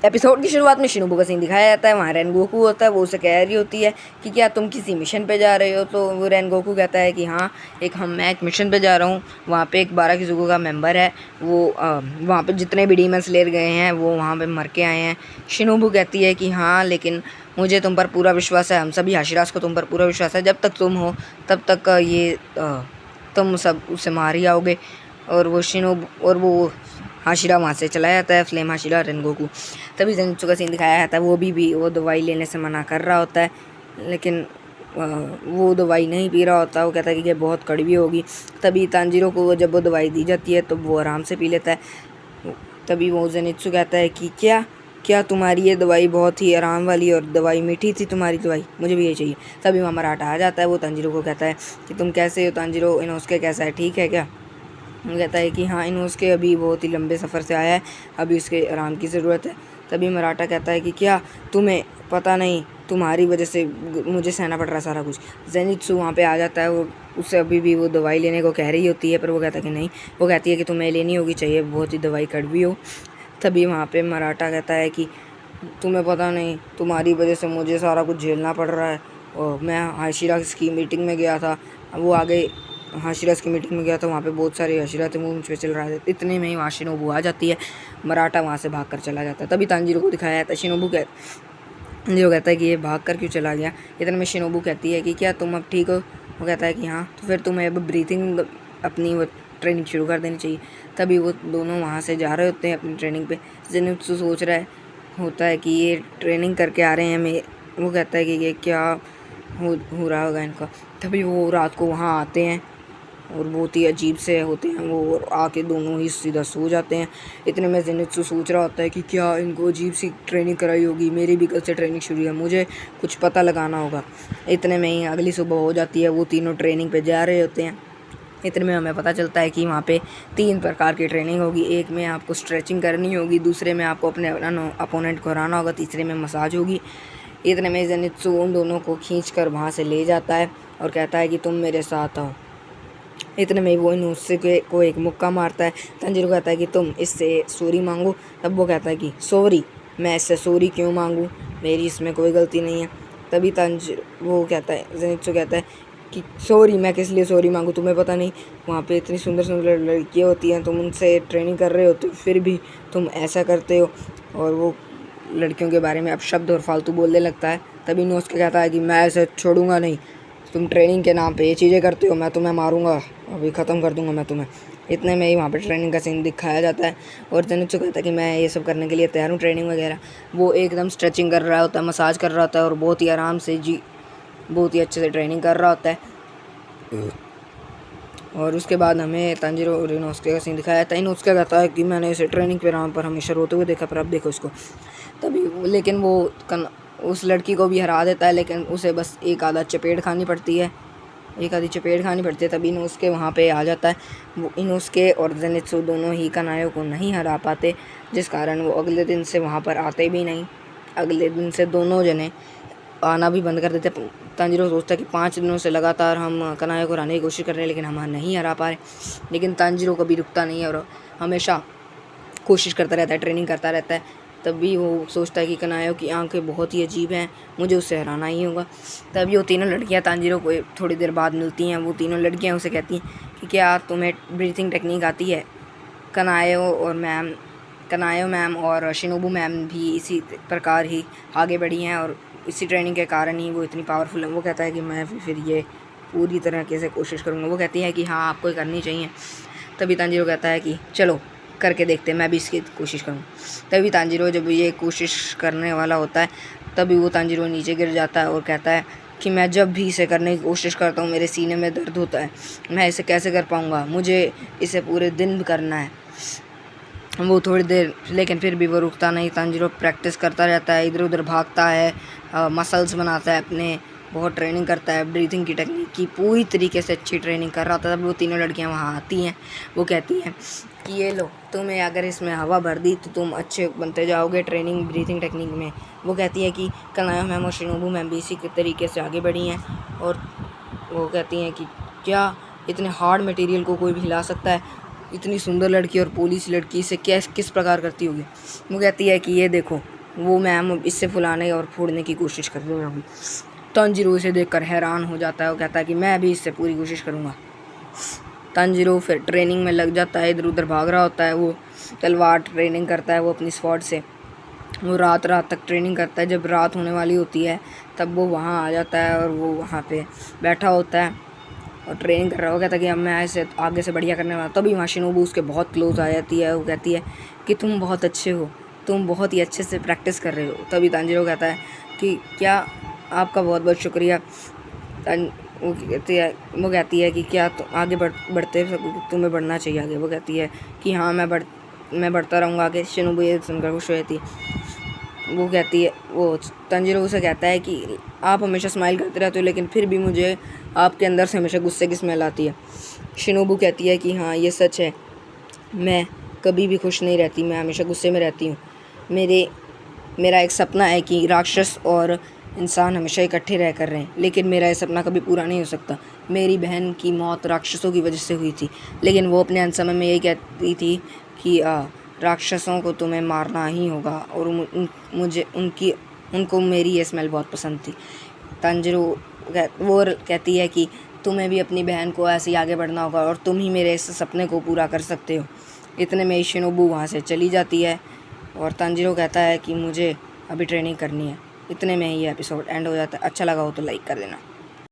Episode की शुरुआत में शिनोबू का सीन दिखाया जाता है। वहाँ रेनगोकू होता है, वो उसे कह रही होती है कि क्या तुम किसी मिशन पे जा रहे हो। तो वो रेनगोकू कहता है कि हाँ मैं एक मिशन पे जा रहा हूँ। वहाँ पे एक 12 किज़ुको का मेंबर है, वो वहाँ पे जितने भी डीमन स्लेयर गए हैं वो वहाँ पे मर के आए हैं। शिनोबू कहती है कि हाँ लेकिन मुझे तुम पर पूरा विश्वास है, हम सभी हाशिरास को तुम पर पूरा विश्वास है, जब तक तुम हो तब तक तुम सब उसे मार ही आओगे। और वो हाशिरा वहाँ से चला जाता है, फ्लेम हाशिरा रेनगोकू। तभी ज़ेनित्सु का सीन दिखाया जाता है, वो दवाई लेने से मना कर रहा होता है, लेकिन वो दवाई नहीं पी रहा होता। वो कहता है कि ये बहुत कड़वी होगी। तभी तांजीरो को जब वो दवाई दी जाती है तो वो आराम से पी लेता है। तभी वो ज़ेनित्सु कहता है कि क्या तुम्हारी ये दवाई बहुत ही आराम वाली और दवाई मीठी थी, तुम्हारी दवाई, मुझे भी ये चाहिए। तभी वहाँ मराठा आ जाता है। वो तांजीरो को कहता है कि तुम कैसे हो तांजीरो, इनोसुके कैसा है, ठीक है क्या। वो कहता है कि हाँ इनोसुके अभी बहुत ही लंबे सफ़र से आया है, अभी उसके आराम की ज़रूरत है। तभी मराठा कहता है कि क्या तुम्हें पता नहीं, तुम्हारी वजह से मुझे सहना पड़ रहा सारा कुछ। ज़ेनित्सु वहाँ पे आ जाता है, वो उससे अभी भी वो दवाई लेने को कह रही होती है, पर वो कहता है कि नहीं। वो कहती है कि तुम्हें लेनी होगी, चाहिए बहुत ही दवाई कड़वी हो। तभी वहाँ पे मराठा कहता है कि तुम्हें पता नहीं, तुम्हारी वजह से मुझे सारा कुछ झेलना पड़ रहा है। और मैं हाशिरास की मीटिंग में गया था, वो आगे हाशिरास की मीटिंग में गया था, वहाँ पे बहुत सारे हाशिरा थे, वो मुझ पर चल रहा था। इतने में ही वहाँ शिनोबू आ जाती है, मराठा वहाँ से भाग कर चला जाता है। तभी तांजीरो को दिखाया जाता है। तांजीरो कहता है कि ये भाग कर क्यों चला गया। इतने में शिनोबू कहती है कि क्या तुम अब ठीक हो। वो कहता है कि हाँ, तो फिर तुम्हें अब ब्रीथिंग अपनी वो ट्रेनिंग शुरू कर देनी चाहिए। तभी वो दोनों वहाँ से जा रहे होते हैं अपनी ट्रेनिंग पे। ज़ेनित्सु सोच रहा होता है कि ये ट्रेनिंग करके आ रहे हैं, वो कहता है कि ये क्या हो रहा होगा इनका। तभी वो रात को वहाँ आते हैं और बहुत ही अजीब से होते हैं वो, और आके दोनों ही सीधा सो जाते हैं। इतने में ज़ेनित्सु सोच रहा होता है कि क्या इनको अजीब सी ट्रेनिंग कराई होगी, मेरी भी कल से ट्रेनिंग शुरू है, मुझे कुछ पता लगाना होगा। इतने में ही अगली सुबह हो जाती है, वो तीनों ट्रेनिंग पे जा रहे होते हैं। इतने में हमें पता चलता है कि वहाँ पे 3 प्रकार की ट्रेनिंग होगी। एक में आपको स्ट्रेचिंग करनी होगी, दूसरे में आपको अपने अपोनेंट को हराना होगा, तीसरे में मसाज होगी। इतने में ज़ेनित्सु उन दोनों को खींच कर वहाँ से ले जाता है और कहता है कि तुम मेरे साथ आओ। इतने में वो इनोसुके को एक मुक्का मारता है। तांजीरो कहता है कि तुम इससे सॉरी मांगो। तब वो कहता है कि सॉरी, मैं इससे सॉरी क्यों मांगूँ, मेरी इसमें कोई गलती नहीं है। तभी वो कहता है, ज़ेनित्सु कहता है कि सॉरी, मैं किस लिए सॉरी मांगूँ, तुम्हें पता नहीं वहाँ पे इतनी सुंदर सुंदर लड़कियाँ होती हैं, तुम उनसे ट्रेनिंग कर रहे होते हो, फिर भी तुम ऐसा करते हो। और वो लड़कियों के बारे में अपशब्द और फालतू बोलने लगता है। तभी इनोसुके कहता है कि मैं ऐसे छोड़ूंगा नहीं, तुम ट्रेनिंग के नाम पे ये चीज़ें करते हो, मैं तुम्हें मारूंगा, अभी ख़त्म कर दूंगा मैं तुम्हें। इतने में ही वहाँ पे ट्रेनिंग का सीन दिखाया जाता है और ज़ेनित्सु कहता है कि मैं ये सब करने के लिए तैयार हूँ, ट्रेनिंग वगैरह। वो एकदम स्ट्रेचिंग कर रहा होता है, मसाज कर रहा होता है और बहुत ही आराम से बहुत ही अच्छे से ट्रेनिंग कर रहा होता है। और उसके बाद हमें तांजीरो और इनोसुके का सीन दिखाया जाता है। इनोसुके कहता है कि मैंने इसे ट्रेनिंग पे पर हमेशा रोते हुए देखा, पर अब देखो इसको। तभी लेकिन वो उस लड़की को भी हरा देता है, लेकिन उसे बस एक आधी चपेट खानी पड़ती है। तभी इनोसुके वहाँ पे आ जाता है। वो इनोसुके और ज़ेनित्सु दोनों ही कनायो को नहीं हरा पाते, जिस कारण वो अगले दिन से वहाँ पर आते भी नहीं। अगले दिन से दोनों जने आना भी बंद कर देते। तांजीरो सोचता है कि 5 दिनों से लगातार हम कनायो को हराने की कोशिश कर रहे हैं, लेकिन हम नहीं हरा पा रहे। लेकिन तांजीरो कभी रुकता नहीं है और हमेशा कोशिश करता रहता है, ट्रेनिंग करता रहता है। तभी वो सोचता है कि कनायो की आंखें बहुत ही अजीब हैं, मुझे उससे हराना ही होगा। तभी वो तीनों लड़कियां तांजीरो को थोड़ी देर बाद मिलती हैं। वो तीनों लड़कियां उसे कहती हैं कि क्या तुम्हें ब्रीथिंग टेक्निक आती है। कनायो मैम और शिनोबू मैम भी इसी प्रकार ही आगे बढ़ी हैं और इसी ट्रेनिंग के कारण ही वो इतनी पावरफुल है। वो कहता है कि मैं फिर ये पूरी तरीके से कोशिश करूँगा। वो कहती है कि हाँ आपको करनी चाहिए। तभी तांजीरो कहता है कि चलो करके देखते हैं, मैं भी इसकी कोशिश करूँ। तभी तांजीरो जब ये कोशिश करने वाला होता है, तभी वो तांजीरो नीचे गिर जाता है और कहता है कि मैं जब भी इसे करने की कोशिश करता हूँ मेरे सीने में दर्द होता है, मैं इसे कैसे कर पाऊँगा, मुझे इसे पूरे दिन करना है। वो थोड़ी देर, लेकिन फिर भी वो रुकता नहीं। तांजीरो प्रैक्टिस करता रहता है, इधर उधर भागता है, मसल्स बनाता है अपने, बहुत ट्रेनिंग करता है, ब्रीथिंग की टेक्निक की पूरी तरीके से अच्छी ट्रेनिंग कर रहा था। तब वो तीनों लड़कियां वहाँ आती हैं। वो कहती हैं कि ये लो, तुम्हें अगर इसमें हवा भर दी तो तुम अच्छे बनते जाओगे ट्रेनिंग ब्रीथिंग टेक्निक में। वो कहती है कि कनायो मैम और शिनोबू मैम भी इसी तरीके से आगे बढ़ी हैं और वो कहती हैं कि क्या इतने हार्ड मटेरियल को कोई भी हिला सकता है। इतनी सुंदर लड़की और पुलिस लड़की से क्या किस प्रकार करती होगी। वो कहती है कि ये देखो, वो मैम इससे फुलाने और फोड़ने की कोशिश कर रही होगी। तंजीरो इसे देखकर हैरान हो जाता है। वो कहता है कि मैं भी इससे पूरी कोशिश करूँगा। तंजीरो फिर ट्रेनिंग में लग जाता है, इधर उधर भाग रहा होता है। वो तलवार ट्रेनिंग करता है वो अपनी स्वॉर्ड से। वो रात रात तक ट्रेनिंग करता है। जब रात होने वाली होती है तब वो वहाँ आ जाता है और वो वहाँ पे बैठा होता है और ट्रेनिंग कर रहा है। वो कहता है कि अब मैं ऐसे आगे से बढ़िया करने वाला। तभी वहाँ शिनोबू उसके बहुत क्लोज आ जाती है। वो कहती है कि तुम बहुत अच्छे हो, तुम बहुत ही अच्छे से प्रैक्टिस कर रहे हो। तभी तांजीरो कहता है कि क्या, आपका बहुत बहुत शुक्रिया। वो कहती है कि क्या तो आगे बढ़ते तुम्हें बढ़ना चाहिए आगे। वो कहती है कि हाँ मैं बढ़ता रहूँगा आगे। शिनोबू ये सुनकर खुश हो जाती है। वो कहती है, वो तंजीरो उसे कहता है कि आप हमेशा स्माइल करते रहते हो, लेकिन फिर भी मुझे आपके अंदर से हमेशा गुस्से की स्मेल आती है। शिनोबू कहती है कि हाँ ये सच है, मैं कभी भी खुश नहीं रहती, मैं हमेशा गुस्से में रहती हूँ। मेरा एक सपना है कि राक्षस और इंसान हमेशा इकट्ठे रह कर रहें, लेकिन मेरा ये सपना कभी पूरा नहीं हो सकता। मेरी बहन की मौत राक्षसों की वजह से हुई थी, लेकिन वो अपने अंत समय में यही कहती थी कि राक्षसों को तुम्हें मारना ही होगा, और मुझे उनको मेरी ये स्मेल बहुत पसंद थी। तंजीरो वो कहती है कि तुम्हें भी अपनी बहन को ऐसे ही आगे बढ़ना होगा और तुम ही मेरे इस सपने को पूरा कर सकते हो। इतने में शिनोबू वहाँ से चली जाती है और तंजीरो कहता है कि मुझे अभी ट्रेनिंग करनी है। इतने में ही ये एपिसोड एंड हो जाता है। अच्छा लगा हो तो लाइक कर देना।